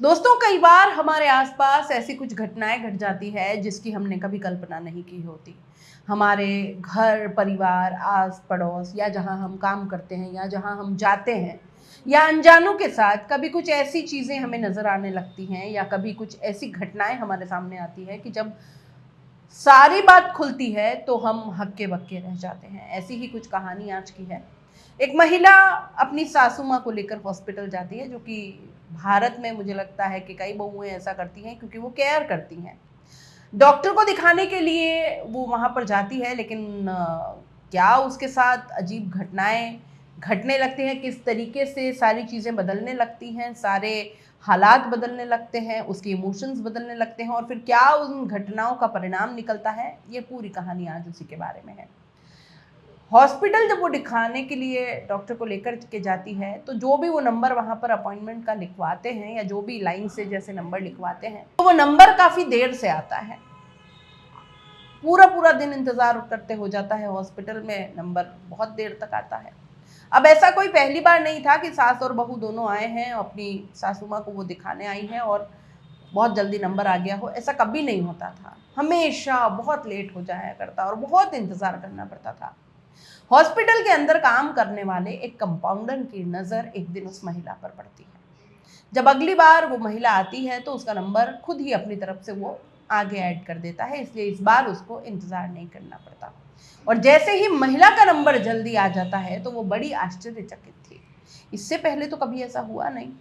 दोस्तों, कई बार हमारे आसपास ऐसी कुछ घटनाएं घट जाती है जिसकी हमने कभी कल्पना नहीं की होती। हमारे घर परिवार, आस पड़ोस या जहां हम काम करते हैं या जहां हम जाते हैं या अनजानों के साथ कभी कुछ ऐसी चीज़ें हमें नज़र आने लगती हैं या कभी कुछ ऐसी घटनाएं हमारे सामने आती है कि जब सारी बात खुलती है तो हम हक्के बक्के रह जाते हैं। ऐसी ही कुछ कहानी आज की है। एक महिला अपनी सासू माँ को लेकर हॉस्पिटल जाती है, जो कि भारत में मुझे लगता है कि कई बहुएं ऐसा करती हैं क्योंकि वो केयर करती हैं। डॉक्टर को दिखाने के लिए वो वहाँ पर जाती है, लेकिन क्या उसके साथ अजीब घटनाएं घटने लगती हैं, किस तरीके से सारी चीज़ें बदलने लगती हैं, सारे हालात बदलने लगते हैं, उसके इमोशंस बदलने लगते हैं और फिर क्या उन घटनाओं का परिणाम निकलता है, ये पूरी कहानी आज उसी के बारे में है। हॉस्पिटल जब वो दिखाने के लिए डॉक्टर को लेकर के जाती है तो जो भी वो नंबर वहाँ पर अपॉइंटमेंट का लिखवाते हैं या जो भी लाइन से जैसे नंबर लिखवाते हैं तो वो नंबर काफ़ी देर से आता है। पूरा पूरा दिन इंतज़ार करते हो जाता है हॉस्पिटल में, नंबर बहुत देर तक आता है। अब ऐसा कोई पहली बार नहीं था कि सास और बहू दोनों आए हैं, अपनी सासू माँ को वो दिखाने आई हैं और बहुत जल्दी नंबर आ गया हो, ऐसा कभी नहीं होता था। हमेशा बहुत लेट हो जाया करता और बहुत इंतज़ार करना पड़ता था। हॉस्पिटल के अंदर काम करने वाले एक कंपाउंडर की नज़र एक दिन उस महिला पर पड़ती है। जब अगली बार वो महिला आती है तो उसका नंबर खुद ही अपनी तरफ से वो आगे ऐड कर देता है, इसलिए इस बार उसको इंतज़ार नहीं करना पड़ता। और जैसे ही महिला का नंबर जल्दी आ जाता है तो वो बड़ी आश्चर्यचकित थी। इससे पहले तो कभी ऐसा हुआ नहीं।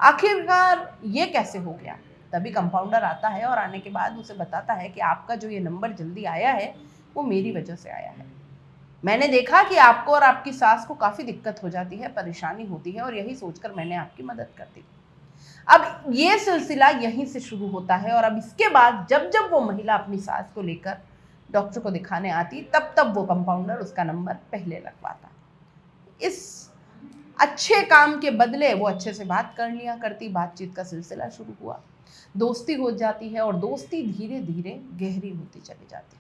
आखिरकार ये कैसे हो गया? तभी कंपाउंडर आता है और आने के बाद उसे बताता है कि आपका जो ये नंबर जल्दी आया है वो मेरी वजह से आया है। मैंने देखा कि आपको और आपकी सास को काफ़ी दिक्कत हो जाती है, परेशानी होती है और यही सोचकर मैंने आपकी मदद कर दी। अब ये सिलसिला यहीं से शुरू होता है और अब इसके बाद जब जब वो महिला अपनी सास को लेकर डॉक्टर को दिखाने आती तब तब वो कंपाउंडर उसका नंबर पहले लगवाता। इस अच्छे काम के बदले वो अच्छे से बात कर लिया करती, बातचीत का सिलसिला शुरू हुआ, दोस्ती हो जाती है और दोस्ती धीरे धीरे गहरी होती चली जाती है।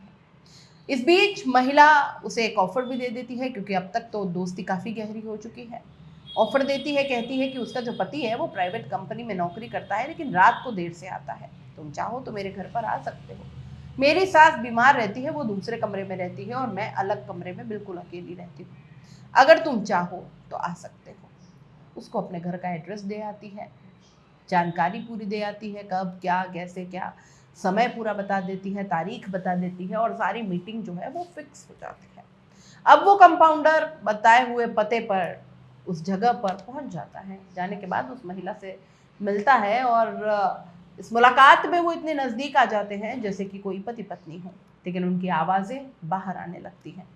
इस बीच महिला उसे एक ऑफर भी दे देती है, क्योंकि अब तक तो दोस्ती काफ़ी गहरी हो चुकी है। ऑफर देती है, कहती है कि उसका जो पति है वो प्राइवेट कंपनी में नौकरी करता है लेकिन रात को देर से आता है, तुम चाहो तो मेरे घर पर आ सकते हो। मेरी सास बीमार रहती है, वो दूसरे कमरे में रहती है और मैं अलग कमरे में बिल्कुल अकेली रहती हूँ। अगर तुम चाहो तो आ सकते हो। उसको अपने घर का एड्रेस दे आती है, जानकारी पूरी दे आती है, कब क्या कैसे क्या, समय पूरा बता देती है, तारीख बता देती है और सारी मीटिंग जो है वो फिक्स हो जाती है। अब वो कंपाउंडर बताए हुए पते पर उस जगह पर पहुंच जाता है। जाने के बाद उस महिला से मिलता है और इस मुलाकात में वो इतने नज़दीक आ जाते हैं जैसे कि कोई पति पत्नी हो, लेकिन उनकी आवाज़ें बाहर आने लगती हैं।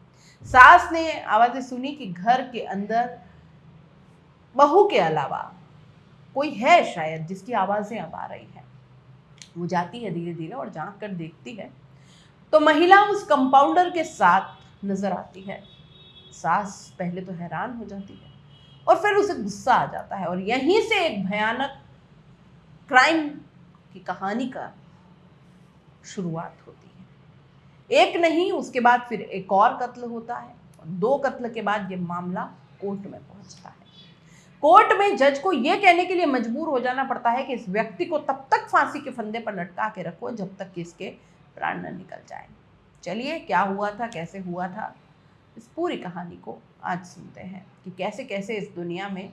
सास ने आवाज़ें सुनी कि घर के अंदर बहू के अलावा कोई है शायद जिसकी आवाज़ें अब आ रही हैं। वो जाती है धीरे धीरे और झांक कर देखती है तो महिला उस कंपाउंडर के साथ नजर आती है। सास पहले तो हैरान हो जाती है और फिर उसे गुस्सा आ जाता है और यहीं से एक भयानक क्राइम की कहानी का शुरुआत होती है। एक नहीं, उसके बाद फिर एक और कत्ल होता है और दो कत्ल के बाद ये मामला कोर्ट में पहुंचता है। कोर्ट में जज को यह कहने के लिए मजबूर हो जाना पड़ता है कि इस व्यक्ति को तब तक फांसी के फंदे पर लटका के रखो जब तक कि इसके प्राण न निकल जाए। चलिए, क्या हुआ था, कैसे हुआ था, इस पूरी कहानी को आज सुनते हैं कि कैसे कैसे इस दुनिया में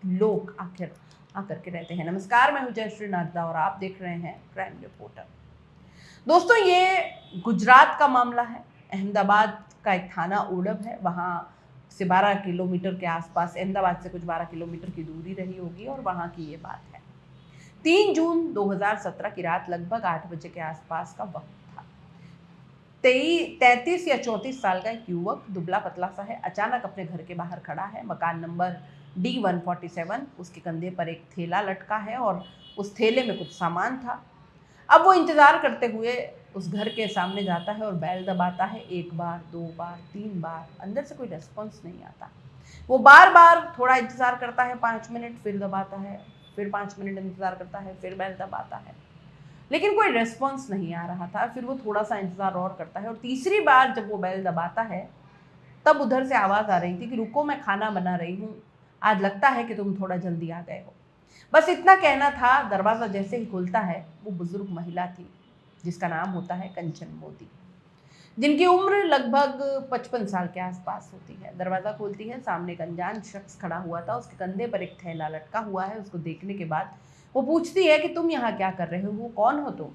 लोग आखिर आकर के रहते हैं। नमस्कार, मैं हूं जयश्री नागदा और आप देख रहे हैं क्राइम रिपोर्टर। दोस्तों, ये गुजरात का मामला है। अहमदाबाद का एक थाना ओडब है, वहाँ से 12 किलोमीटर के आसपास, अहमदाबाद से कुछ 12 किलोमीटर की दूरी रही होगी और वहाँ की ये बात है। 3 जून 2017 की रात लगभग 8 बजे के आसपास का वक्त था। 33 या 34 साल का एक युवक, दुबला पतला सा है, अचानक अपने घर के बाहर खड़ा है। मकान नंबर D147, उसके कंधे पर एक थैला लटका है और उस थैले में कुछ सामान था। अब वो इंतज़ार करते हुए उस घर के सामने जाता है और बेल दबाता है। 1 बार, 2 बार, 3 बार, अंदर से कोई रिस्पॉन्स नहीं आता। वो बार बार थोड़ा इंतज़ार करता है, 5 मिनट, फिर दबाता है, फिर 5 मिनट इंतज़ार करता है, फिर बेल दबाता है, लेकिन कोई रिस्पॉन्स नहीं आ रहा था। फिर वो थोड़ा सा इंतज़ार और करता है और तीसरी बार जब वो बेल दबाता है तब उधर से आवाज़ आ रही थी कि रुको, मैं खाना बना रही हूँ, आज लगता है कि तुम थोड़ा जल्दी आ गए हो। बस इतना कहना था। दरवाज़ा जैसे ही खुलता है, वो बुजुर्ग महिला थी जिसका नाम होता है कंचन मोदी, जिनकी उम्र लगभग 55 साल के आसपास होती है। दरवाज़ा खोलती है, सामने एक अनजान शख्स खड़ा हुआ था। उसके कंधे पर एक थैला लटका हुआ है। उसको देखने के बाद वो पूछती है कि तुम यहाँ क्या कर रहे हो, कौन हो तुम?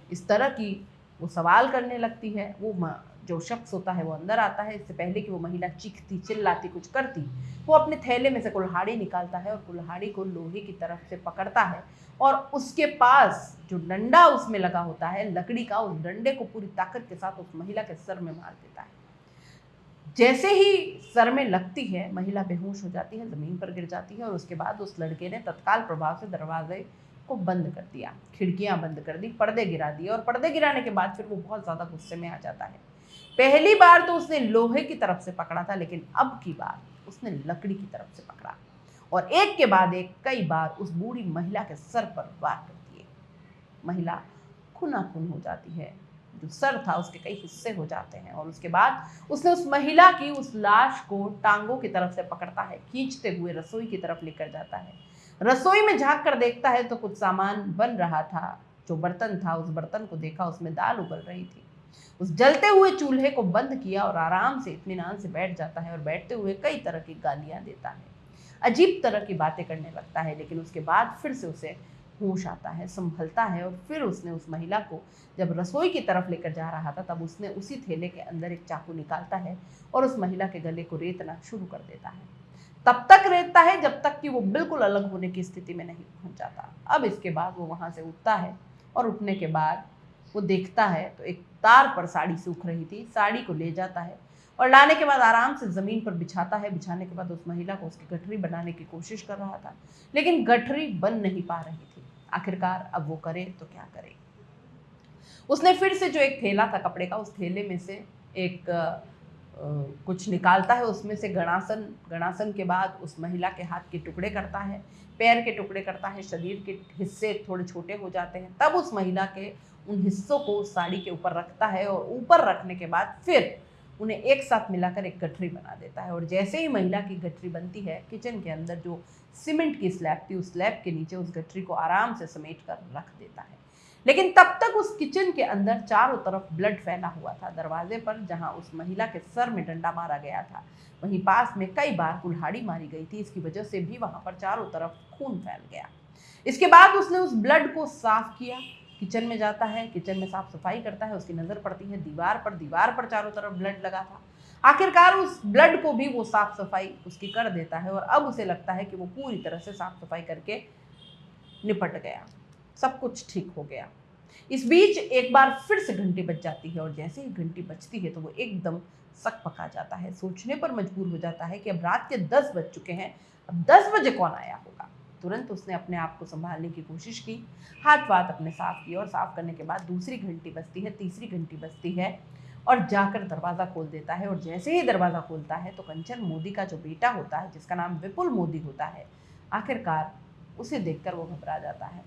इस तरह की वो सवाल करने लगती है। जो शख्स होता है वो अंदर आता है। इससे पहले कि वो महिला चीखती चिल्लाती कुछ करती, वो अपने थैले में से कुल्हाड़ी निकालता है और कुल्हाड़ी को लोहे की तरफ से पकड़ता है और उसके पास जो डंडा उसमें लगा होता है लकड़ी का, उस डंडे को पूरी ताकत के साथ उस महिला के सर में मार देता है। जैसे ही सर में लगती है, महिला बेहोश हो जाती है, ज़मीन पर गिर जाती है और उसके बाद उस लड़के ने तत्काल प्रभाव से दरवाजे को बंद कर दिया, खिड़कियां बंद कर दी, पर्दे गिरा दिए और पर्दे गिराने के बाद फिर वो बहुत ज़्यादा गुस्से में आ जाता है। पहली बार तो उसने लोहे की तरफ से पकड़ा था, लेकिन अब की बार उसने लकड़ी की तरफ से पकड़ा और एक के बाद एक कई बार उस बूढ़ी महिला के सर पर वार कर दिए। महिला खूनाखून हो जाती है, जो सर था उसके कई हिस्से हो जाते हैं और उसके बाद उसने उस महिला की उस लाश को टांगों की तरफ से पकड़ता है, खींचते हुए रसोई की तरफ लेकर जाता है। रसोई में झांक कर देखता है तो कुछ सामान बन रहा था। जो बर्तन था, उस बर्तन को देखा, उसमें दाल उबल रही थी। उस जलते हुए चूल्हे को बंद किया और आराम से इत्मीनान से बैठ जाता है और बैठते हुए कई तरह की गालियां देता है, अजीब तरह की बातें करने लगता है। लेकिन उसके बाद फिर से उसे होश आता है, संभलता है और फिर उसने उस महिला को जब रसोई की तरफ लेकर जा रहा था, तब उसने उसी थैले के अंदर एक चाकू निकालता है और उस महिला के गले को रेतना शुरू कर देता है। तब तक रेतता है जब तक कि वो बिल्कुल अलग होने की स्थिति में नहीं पहुंच जाता। अब इसके बाद वो वहां से उठता है और उठने के बाद वो देखता है तो एक तार पर साड़ी सूख रही थी। साड़ी को ले जाता है और लाने के बाद आराम से ज़मीन पर बिछाता है। बिछाने के बाद उस महिला को उसकी गठरी बनाने की कोशिश कर रहा था, लेकिन गठरी बन नहीं पा रही थी। आखिरकार अब वो करे तो क्या करे। उसने फिर से जो एक थैला था कपड़े का, उस थैले में से एक कुछ निकालता है, उसमें से गणासन, गणासन के बाद उस महिला के हाथ के टुकड़े करता है, पैर के टुकड़े करता है, शरीर के हिस्से थोड़े छोटे हो जाते हैं। तब उस महिला के उन हिस्सों को उस साड़ी के ऊपर रखता है और ऊपर रखने के बाद फिर उन्हें एक साथ मिलाकर एक गठरी बना देता है। और जैसे ही महिला की गठरी बनती है, किचन के अंदर जो सीमेंट की स्लैब थी, उस स्लैब के नीचे उस गठरी को आराम से समेट कर रख देता है। लेकिन तब तक उस किचन के अंदर चारों तरफ ब्लड फैला हुआ था। दरवाजे पर जहां उस महिला के सर में डंडा मारा गया था, वहीं पास में कई बार कुल्हाड़ी मारी गई थी। इसकी वजह से भी वहां पर चारों तरफ खून फैल गया। इसके बाद उसने उस ब्लड को साफ किया, किचन में जाता है, किचन में साफ सफाई करता है। उसकी नज़र पड़ती है दीवार पर चारों तरफ ब्लड लगा था। आखिरकार उस ब्लड को भी वो साफ सफाई उसकी कर देता है और अब उसे लगता है कि वो पूरी तरह से साफ सफाई करके निपट गया, सब कुछ ठीक हो गया। इस बीच एक बार फिर से घंटी बज जाती है और जैसे ही घंटी बजती है तो वो एकदम सक पका जाता है। सोचने पर मजबूर हो जाता है कि अब रात के 10 बज चुके हैं, अब 10 बजे कौन आया होगा। तुरंत उसने अपने आप को संभालने की कोशिश की, हाथ वाथ अपने साफ किए और साफ करने के बाद दूसरी घंटी बजती है, तीसरी घंटी बजती है और जाकर दरवाज़ा खोल देता है। और जैसे ही दरवाज़ा खोलता है तो कंचन मोदी का जो बेटा होता है, जिसका नाम विपुल मोदी होता है, आखिरकार उसे देखकर वो घबरा जाता है।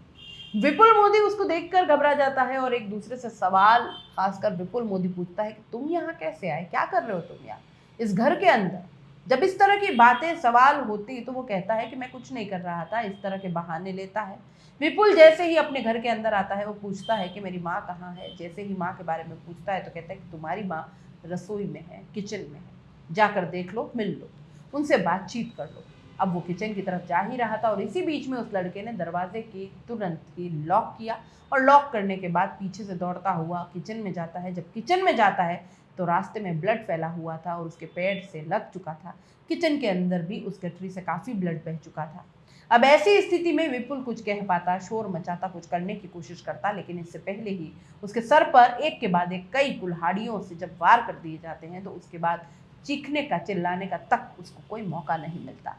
विपुल मोदी उसको देखकर घबरा जाता है और एक दूसरे से सवाल, खासकर विपुल मोदी पूछता है कि तुम यहाँ कैसे आए, क्या कर रहे हो तुम यहाँ इस घर के अंदर। जब इस तरह की बातें सवाल होती तो वो कहता है कि मैं कुछ नहीं कर रहा था, इस तरह के बहाने लेता है। विपुल जैसे ही अपने घर के अंदर आता है, वो पूछता है कि मेरी माँ कहाँ है। जैसे ही माँ के बारे में पूछता है तो कहता है कि तुम्हारी माँ रसोई में है, किचन में है, जाकर देख लो, मिल लो, उनसे बातचीत कर लो। अब वो किचन की तरफ जा ही रहा था और इसी बीच में उस लड़के ने दरवाजे की तुरंत ही लॉक किया और लॉक करने के बाद पीछे से दौड़ता हुआ किचन में जाता है। जब किचन में जाता है तो रास्ते में ब्लड फैला हुआ था और उसके पैर से लग चुका था। किचन के अंदर भी उस गठरी से काफ़ी ब्लड बह चुका था। अब ऐसी स्थिति में विपुल कुछ कह पाता, शोर मचाता, कुछ करने की कोशिश करता, लेकिन इससे पहले ही उसके सर पर एक के बाद एक कई कुल्हाड़ियों से जब वार कर दिए जाते हैं तो उसके बाद चीखने का, चिल्लाने का तक उसको कोई मौका नहीं मिलता।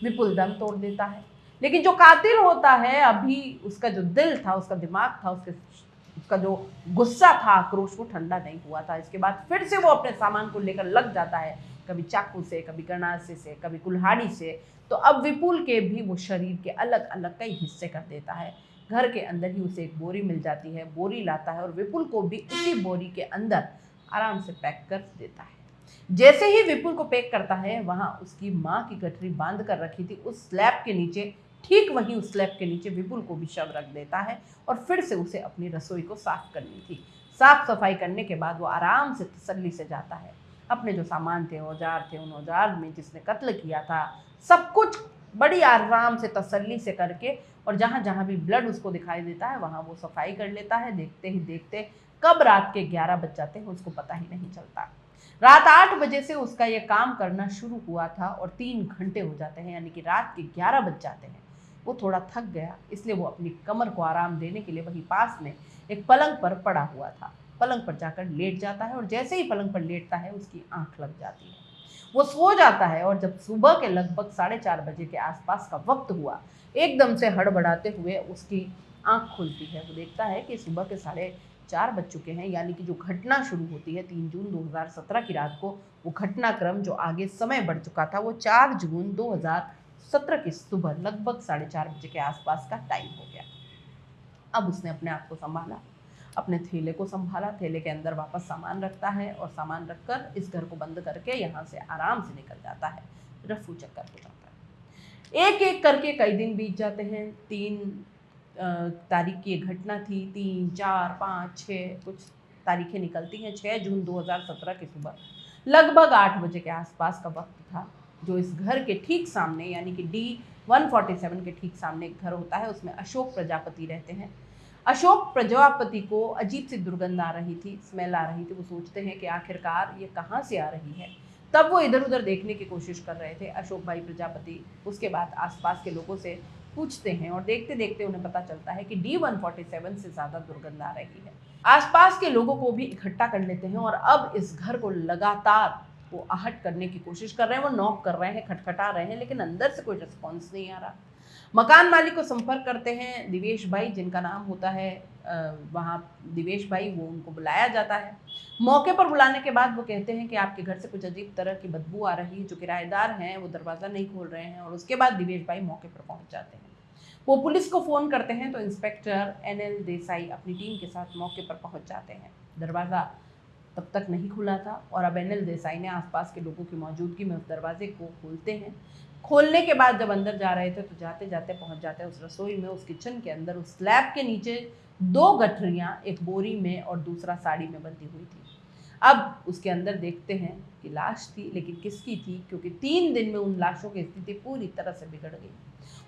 विपुल दम तोड़ देता है। लेकिन जो कातिल होता है, अभी उसका जो दिल था, उसका दिमाग था, उसका जो गुस्सा था, आक्रोश, वो ठंडा नहीं हुआ था। इसके बाद फिर से वो अपने सामान को लेकर लग जाता है, कभी चाकू से, कभी गणासे से, कभी कुल्हाड़ी से। तो अब विपुल के भी वो शरीर के अलग अलग कई हिस्से कर देता है। घर के अंदर ही उसे एक बोरी मिल जाती है, बोरी लाता है और विपुल को भी उसी बोरी के अंदर आराम से पैक कर देता है। जैसे ही विपुल को पैक करता है, वहां उसकी माँ की गठरी बांध कर रखी थी उस स्लैब के नीचे ठीक वहीं उस स्लैब के नीचे विपुल को भी शव रख देता है और फिर से उसे अपनी रसोई को साफ करनी थी। साफ सफाई करने के बाद वो आराम से तसल्ली से जाता है। अपने जो सामान थे, औजार थे, उन औजार में जिसने कत्ल किया था, सब कुछ बड़ी आराम से तसल्ली से करके, और जहाँ जहाँ भी ब्लड उसको दिखाई देता है वहाँ वो सफाई कर लेता है। देखते ही देखते कब रात के 11 बज जाते हैं उसको पता ही नहीं चलता। रात 8 बजे से उसका ये काम करना शुरू हुआ था और 3 घंटे हो जाते हैं, यानी कि रात के 11 बज जाते हैं। वो थोड़ा थक गया, इसलिए वो अपनी कमर को आराम देने के लिए वहीं पास में एक पलंग पर पड़ा हुआ था। पलंग पर जाकर लेट जाता है और जैसे ही पलंग पर लेटता है उसकी आंख लग जाती है। वो सो जाता है और जब सुबह के लगभग 4:30 बजे के आसपास का वक्त हुआ, एकदम से हड़बड़ाते हुए उसकी आंख खुलती है। वो देखता है कि सुबह के 4:30 बज चुके हैं, यानी कि जो घटना शुरू होती है 3 जून 2017 की रात को, वो घटनाक्रम जो आगे समय बढ़ चुका था वो 4 जून 2017 की सुबह लगभग 4:30 बजे के आसपास का टाइम हो गया। अब उसने अपने आप को संभाला, अपने थैले को संभाला, थैले के अंदर वापस सामान रखता है और सामान रखकर इस घर को बंद करके यहाँ से आराम से निकल जाता है। रफू चक्कर हो जाता है। एक एक करके कई दिन बीत जाते हैं। 3 तारीख की ये घटना थी, 3, 4, 5, 6 कुछ तारीखें निकलती हैं। 6 जून 2017 की सुबह लगभग 8 बजे के आसपास का वक्त था। जो इस घर के ठीक सामने, यानी कि D-147 के ठीक सामने एक घर होता है, उसमें अशोक प्रजापति रहते हैं। अशोक प्रजापति को अजीब सी दुर्गंध आ रही थी, स्मेल आ रही थी। वो सोचते हैं कि आखिरकार ये कहाँ से आ रही है। तब वो इधर उधर देखने की कोशिश कर रहे थे अशोक भाई प्रजापति। उसके बाद आसपास के लोगों से पूछते हैं और देखते देखते उन्हें पता चलता है कि D-147 से ज़्यादा दुर्गंध आ रही है। आसपास के लोगों को भी इकट्ठा कर लेते हैं और अब इस घर को लगातार वो आहट करने की कोशिश कर रहे हैं। वो नॉक कर रहे हैं, खटखटा रहे हैं, लेकिन अंदर से कोई रिस्पॉन्स नहीं आ रहा। मकान मालिक को संपर्क करते हैं दिवेश भाई, जिनका नाम होता है वहाँ दिवेश भाई, वो उनको बुलाया जाता है। मौके पर बुलाने के बाद वो कहते हैं कि आपके घर से कुछ अजीब तरह की बदबू आ रही है। जो किराएदार हैं वो दरवाज़ा नहीं खोल रहे हैं। और उसके बाद दिवेश भाई मौके पर पहुंच जाते हैं। वो पुलिस को फ़ोन करते हैं तो इंस्पेक्टर NL देसाई अपनी टीम के साथ मौके पर पहुंच जाते हैं। दरवाज़ा तब तक नहीं खुला था और अब NL देसाई ने आसपास के लोगों की मौजूदगी में उस दरवाजे को खोलते हैं। खोलने के बाद जब अंदर जा रहे थे तो जाते जाते पहुंच जाते हैं उस रसोई में। उस किचन के अंदर उस स्लैब के नीचे 2 गठरियाँ, एक बोरी में और दूसरा साड़ी में बंधी हुई थी। अब उसके अंदर देखते हैं कि लाश थी, लेकिन किसकी थी, क्योंकि 3 दिन में उन लाशों की स्थिति पूरी तरह से बिगड़ गई।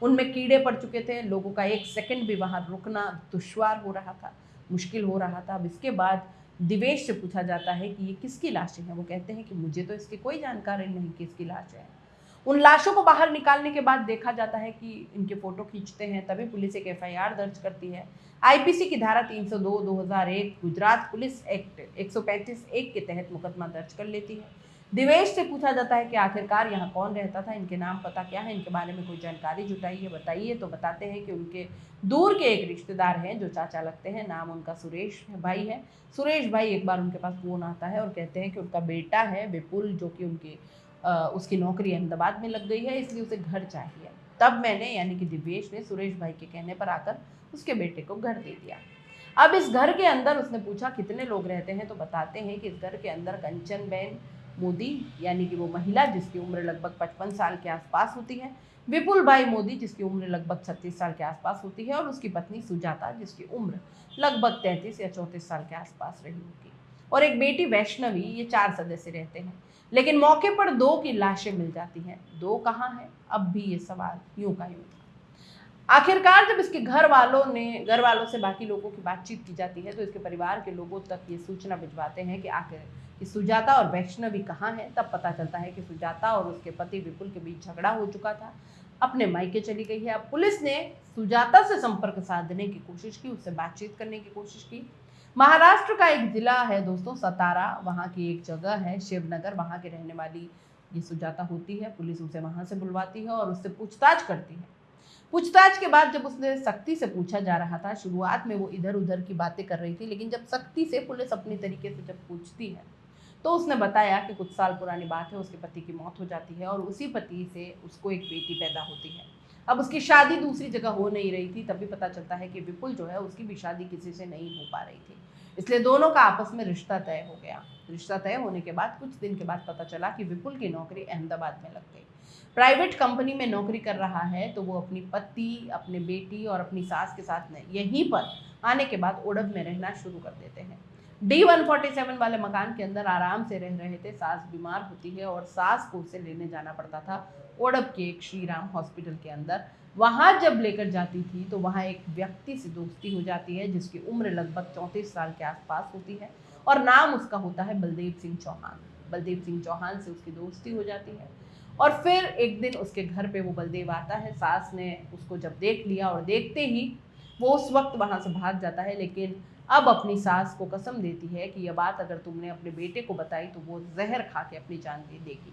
उनमें कीड़े पड़ चुके थे। लोगों का एक सेकंड भी वहाँ रुकना दुश्वार हो रहा था, मुश्किल हो रहा था। अब इसके बाद दिवेश से पूछा जाता है कि ये किसकी लाशें हैं। वो कहते हैं कि मुझे तो इसकी कोई जानकारी नहीं कि इसकी लाशें हैं। उन लाशों को बाहर निकालने के बाद देखा जाता है कि इनके फोटो खींचते हैं, तभी पुलिस एक FIR दर्ज करती है। IPC की धारा 302 2001 गुजरात पुलिस एक्ट 135(1) के तहत मुकदमा दर्ज कर लेती है। दिवेश से पूछा जाता है कि आखिरकार यहाँ कौन रहता था, इनके नाम पता क्या है, इनके बारे में कोई जानकारी जुटाइए, बताइए। तो बताते हैं कि उनके दूर के एक रिश्तेदार हैं जो चाचा लगते हैं, नाम उनका सुरेश भाई है। सुरेश भाई एक बार उनके पास फ़ोन आता है और कहते हैं कि उनका बेटा है विपुल, जो कि उसकी नौकरी अहमदाबाद में लग गई है, इसलिए उसे घर चाहिए। तब मैंने, यानी कि दिवेश ने सुरेश भाई के कहने पर आकर उसके बेटे को घर दे दिया। अब इस घर के अंदर उसने पूछा कितने लोग रहते हैं, तो बताते हैं कि इस घर के अंदर कंचनबेन मोदी, यानी कि वो महिला जिसकी उम्र लगभग 55 साल के आसपास होती है, विपुल भाई मोदी जिसकी उम्र लगभग 36 साल के आसपास होती है, और उसकी पत्नी सुजाता जिसकी उम्र लगभग 33 या 34 साल के आसपास रही होगी, और एक बेटी वैष्णवी। ये 4 सदस्य रहते हैं। लेकिन मौके पर 2 की लाशें मिल जाती हैं। 2 कहाँ हैं, अब भी ये सवाल यूं का यूं था। आखिरकार जब इसके घर वालों से बाकी लोगों की बातचीत की जाती है तो इसके परिवार के लोगों तक ये सूचना भिजवाते हैं कि आखिर कि सुजाता और वैष्णवी कहाँ हैं। तब पता चलता है कि सुजाता और उसके पति विपुल के बीच झगड़ा हो चुका था, अपने मायके चली गई है। अब पुलिस ने सुजाता से संपर्क साधने की कोशिश की, उससे बातचीत करने की कोशिश की। महाराष्ट्र का एक जिला है दोस्तों, सतारा, वहाँ की एक जगह है शिवनगर, वहाँ के रहने वाली ये सुजाता होती है। पुलिस उसे वहाँ से बुलवाती है और उससे पूछताछ करती है। पूछताछ के बाद जब उसने सख्ती से पूछा जा रहा था, शुरुआत में वो इधर उधर की बातें कर रही थी, लेकिन जब सख्ती से पुलिस अपनी तरीके से जब पूछती है तो उसने बताया कि कुछ साल पुरानी बात है, उसके पति की मौत हो जाती है और उसी पति से उसको एक बेटी पैदा होती है। अब उसकी शादी दूसरी जगह हो नहीं रही थी, तब भी पता चलता है कि विपुल जो है उसकी भी शादी किसी से नहीं हो पा रही थी, इसलिए दोनों का आपस में रिश्ता तय हो गया। रिश्ता तय होने के बाद कुछ दिन के बाद पता चला कि विपुल की नौकरी अहमदाबाद में लग गई। प्राइवेट कंपनी में नौकरी कर रहा है, तो वो अपनी पति, अपने बेटी और अपनी सास के साथ यहीं पर आने के बाद ओडब में रहना शुरू कर देते हैं। D147 वाले मकान के अंदर आराम से रह रहे थे। सास बीमार होती है और सास को उसे लेने जाना पड़ता था ओडब के एक श्री राम हॉस्पिटल के अंदर। वहाँ जब लेकर जाती थी तो वहाँ एक व्यक्ति से दोस्ती हो जाती है जिसकी उम्र लगभग 34 साल के आसपास होती है और नाम उसका होता है बलदेव सिंह चौहान। बलदेव सिंह चौहान से उसकी दोस्ती हो जाती है और फिर एक दिन उसके घर पे वो बलदेव आता है। सास ने उसको जब देख लिया और देखते ही वो उस वक्त वहाँ से भाग जाता है, लेकिन अब अपनी सास को कसम देती है कि यह बात अगर तुमने अपने बेटे को बताई तो वो जहर खा के अपनी जान दे देगी।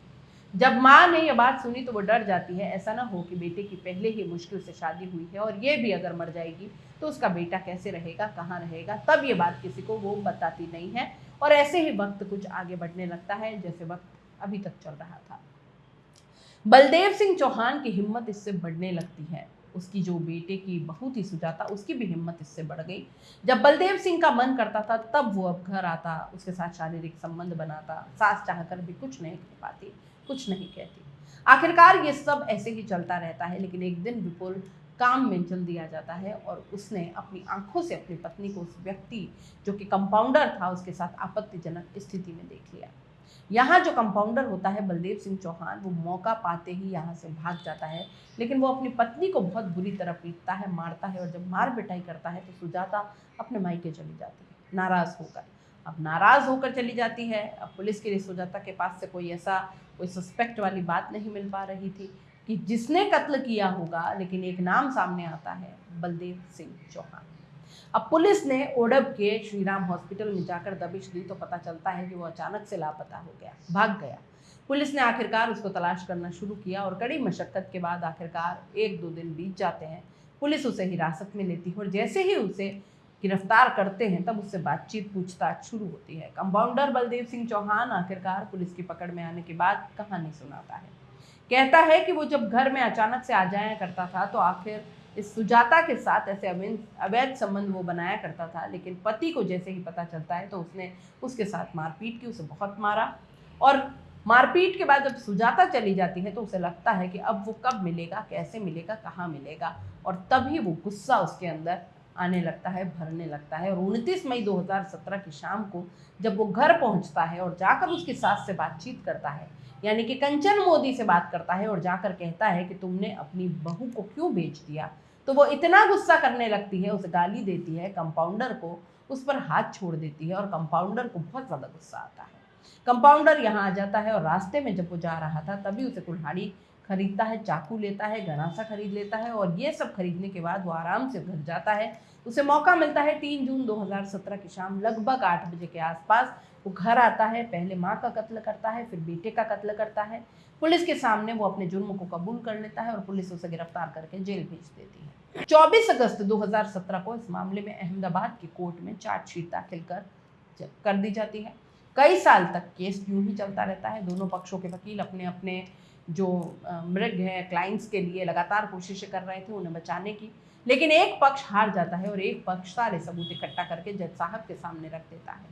जब माँ ने यह बात सुनी तो वो डर जाती है, ऐसा ना हो कि बेटे की पहले ही मुश्किल से शादी हुई है और ये भी अगर मर जाएगी तो उसका बेटा कैसे रहेगा, कहाँ रहेगा। तब ये बात किसी को वो बताती नहीं है और ऐसे ही वक्त कुछ आगे बढ़ने लगता है जैसे वक्त अभी तक चल रहा था। बलदेव सिंह चौहान की हिम्मत इससे बढ़ने लगती है। उसकी जो बेटे की बहू थी सुजाता, उसकी भी हिम्मत इससे बढ़ गई। जब बलदेव सिंह का मन करता था तब वो अब घर आता, उसके साथ शारीरिक संबंध बनाता। सास चाहकर भी कुछ नहीं कह पाती, कुछ नहीं कहती। आखिरकार ये सब ऐसे ही चलता रहता है, लेकिन एक दिन विपुल काम में जल्दी आ जाता है और उसने अपनी आंखों से अपनी पत्नी को उस व्यक्ति जो कि कंपाउंडर था उसके साथ आपत्तिजनक स्थिति में देख लिया। यहाँ जो कंपाउंडर होता है बलदेव सिंह चौहान, वो मौका पाते ही यहाँ से भाग जाता है, लेकिन वो अपनी पत्नी को बहुत बुरी तरह पीटता है, मारता है और जब मार पिटाई करता है तो सुजाता अपने मायके चली जाती है नाराज होकर। अब नाराज होकर चली जाती है। अब पुलिस के लिए सुजाता के पास से कोई सस्पेक्ट वाली बात नहीं मिल पा रही थी कि जिसने कत्ल किया होगा, लेकिन एक नाम सामने आता है, बलदेव सिंह चौहान। अब पुलिस ने ओडब के श्रीराम हॉस्पिटल में जाकर दबिश दी तो पता चलता है कि वो अचानक से लापता हो गया, भाग गया। पुलिस ने आखिरकार उसको तलाश करना शुरू किया और कड़ी मशक्कत के बाद आखिरकार 1-2 दिन बीत जाते हैं। पुलिस उसे हिरासत में लेती है और जैसे ही उसे गिरफ्तार करते हैं तब उससे बातचीत पूछताछ शुरू होती है। कंपाउंडर बलदेव सिंह चौहान आखिरकार पुलिस की पकड़ में आने के बाद कहानी सुनाता है। कहता है कि वो जब घर में अचानक से आ जाया करता था तो आखिर इस सुजाता के साथ ऐसे अवैध संबंध वो बनाया करता था, लेकिन पति को जैसे ही पता चलता है तो उसने उसके साथ मारपीट की, उसे बहुत मारा और मारपीट के बाद जब सुजाता चली जाती है तो उसे लगता है कि अब वो कब मिलेगा, कैसे मिलेगा, कहाँ मिलेगा और तभी वो गुस्सा उसके अंदर आने लगता है, भरने लगता है। और 29 मई 2017 की शाम को जब वो घर पहुंचता है और जाकर उसकी सास से बातचीत करता है, यानी कि कंचन मोदी से बात करता है और जाकर कहता है कि तुमने अपनी बहू को क्यों बेच दिया, तो वो इतना गुस्सा करने लगती है, उसे गाली देती है, कंपाउंडर को उस पर हाथ छोड़ देती है और कंपाउंडर को बहुत ज़्यादा गुस्सा आता है। कंपाउंडर यहाँ आ जाता है और रास्ते में जब वो जा रहा था तभी उसे कुल्हाड़ी खरीदता है, चाकू लेता है, गरासा खरीद लेता है और ये सब खरीदने के बाद वो आराम से घर जाता है। उसे मौका मिलता है 3 जून 2017 की शाम लगभग 8 बजे के आसपास वो घर आता है। पहले माँ का कत्ल करता है, फिर बेटे का कत्ल करता है। पुलिस के सामने वो अपने जुर्म को कबूल कर लेता है और पुलिस उसे गिरफ्तार करके जेल भेज देती है। 24 अगस्त 2017 को इस मामले में अहमदाबाद की कोर्ट में चार्जशीट दाखिल कर दी जाती है। कई साल तक केस यूं ही चलता रहता है। दोनों पक्षों के वकील अपने अपने जो मृग हैं, क्लाइंट्स के लिए लगातार कोशिशें कर रहे थे उन्हें बचाने की, लेकिन एक पक्ष हार जाता है और एक पक्ष सारे सबूत इकट्ठा करके जज साहब के सामने रख देता है।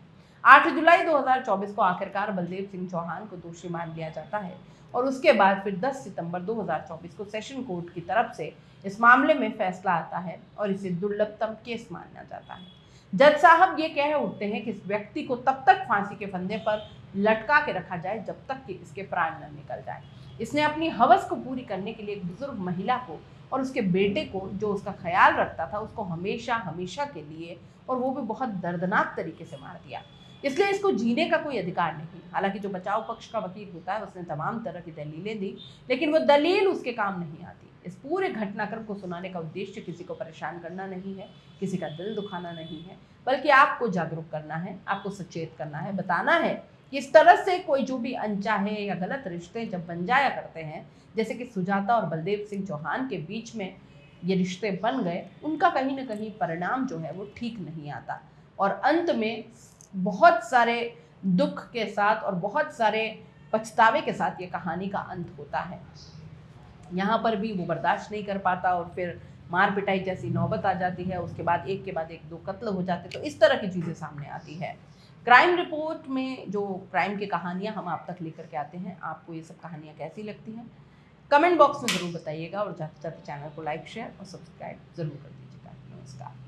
8 जुलाई 2024 को आखिरकार बलदेव सिंह चौहान को दोषी मान लिया जाता है और उसके बाद फिर 10 सितंबर 2024 को सेशन कोर्ट की तरफ से इस मामले में फैसला आता है और इसे दुर्लभतम केस माना जाता है। जज साहब ये कह उठते हैं कि इस व्यक्ति को तब तक फांसी के फंदे पर लटका के रखा जाए जब तक कि इसके प्राण न निकल जाए। इसने अपनी हवस को पूरी करने के लिए एक बुजुर्ग महिला को और उसके बेटे को, जो उसका ख्याल रखता था, उसको हमेशा हमेशा के लिए, और वो भी बहुत दर्दनाक तरीके से मार दिया। इसलिए इसको जीने का कोई अधिकार नहीं। हालांकि जो बचाव पक्ष का वकील होता है उसने तमाम तरह की दलीलें दी, लेकिन वो दलील उसके काम नहीं आती। इस पूरे घटनाक्रम को सुनाने का उद्देश्य किसी को परेशान करना नहीं है, किसी का दिल दुखाना नहीं है, बल्कि आपको जागरूक करना है, आपको सचेत करना है, बताना है कि इस तरह से कोई जो भी अनचाहे या गलत रिश्ते जब बन जाया करते हैं, जैसे कि सुजाता और बलदेव सिंह चौहान के बीच में ये रिश्ते बन गए, उनका कहीं ना कहीं परिणाम जो है वो ठीक नहीं आता और अंत में बहुत सारे दुख के साथ और बहुत सारे पछतावे के साथ ये कहानी का अंत होता है। यहाँ पर भी वो बर्दाश्त नहीं कर पाता और फिर मार पिटाई जैसी नौबत आ जाती है, उसके बाद एक के बाद एक 2 कत्ल हो जाते, तो इस तरह की चीज़ें सामने आती है। क्राइम रिपोर्ट में जो क्राइम की कहानियाँ हम आप तक लेकर के आते हैं, आपको ये सब कहानियाँ कैसी लगती हैं? कमेंट बॉक्स में ज़रूर बताइएगा और ज़्यादा से ज़्यादा चैनल को लाइक, शेयर और सब्सक्राइब ज़रूर कर दीजिएगा। नमस्कार।